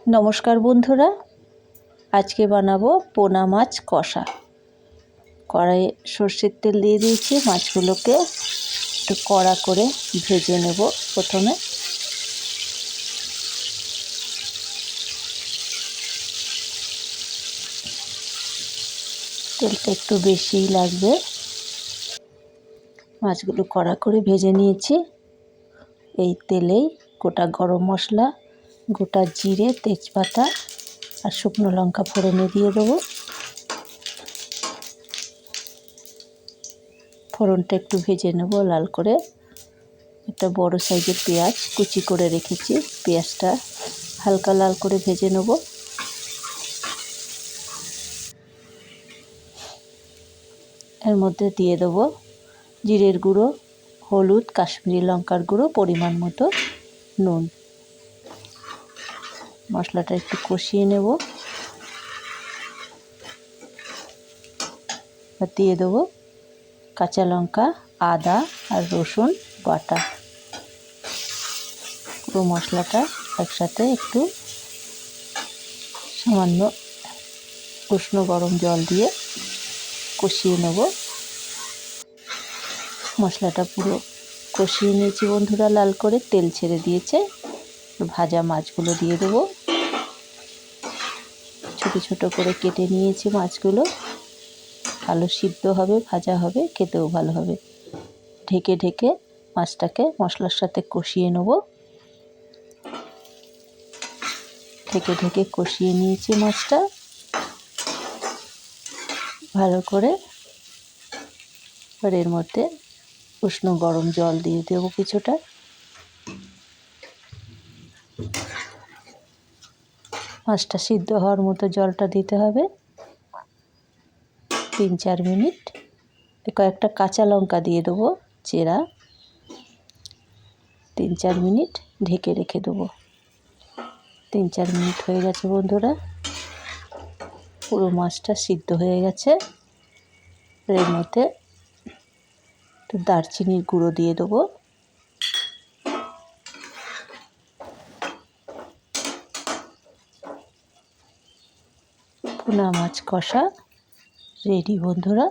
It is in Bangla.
নমস্কার বন্ধুরা, আজকে বানাবো পোনা মাছ কষা। কড়াইয়ে সর্ষের তেল দিয়ে দিয়েছি। মাছগুলোকে একটু কড়া করে ভেজে নেব। প্রথমে তেলটা একটু বেশিই লাগবে। মাছগুলো কড়া করে ভেজে নিয়েছি। এই তেলেই গোটা গরম মশলা, গোটা জিরে, তেজপাতা আর শুকনো লঙ্কা ফোড়নে দিয়ে দেবো। ফোড়নটা একটু ভেজে নেব লাল করে। একটা বড় সাইজের পেঁয়াজ কুচি করে রেখেছি, পেঁয়াজটা হালকা লাল করে ভেজে নেব। এর মধ্যে দিয়ে দেব জিরের গুঁড়ো, হলুদ, কাশ্মীরি লঙ্কার গুঁড়ো, পরিমাণ মতো নুন। মশলাটা একটু কষিয়ে নেব। আর দিয়ে দেবো কাঁচা লঙ্কা, আদা আর রসুন বাটা। পুরো মশলাটা একসাথে একটু সামান্য উষ্ণ গরম জল দিয়ে কষিয়ে নেব। মশলাটা পুরো কষিয়ে নিয়েছি বন্ধুরা, লাল করে তেল ছেড়ে দিয়েছে। ভাজা মাছগুলো দিয়ে দেবো। ছোট ছোট করে কেটে নিয়েছি মাছগুলো। ভালো সিদ্ধ হবে, ভাজা হবে, খেতেও ভালো হবে। ঢেকে ঢেকে মাছটাকে মশলার সাথে কষিয়ে নেব। ঢেকে ঢেকে কষিয়ে নিয়েছি মাছটা ভালো করে। এর মধ্যে উষ্ণ গরম জল দিয়ে দেবো কিছুটা। মাছটা সিদ্ধ হওয়ার মতো জলটা দিতে হবে। 3-4 মিনিট। কয়েকটা কাঁচা লঙ্কা দিয়ে দেবো চেরা। 3-4 মিনিট ঢেকে রেখে দেবো। 3-4 মিনিট হয়ে গেছে বন্ধুরা, পুরো মাছটা সিদ্ধ হয়ে গেছে। এর মধ্যে একটু দারচিনির গুঁড়ো দিয়ে দেবো। পোনা মাছ কষা রেডি বন্ধুরা।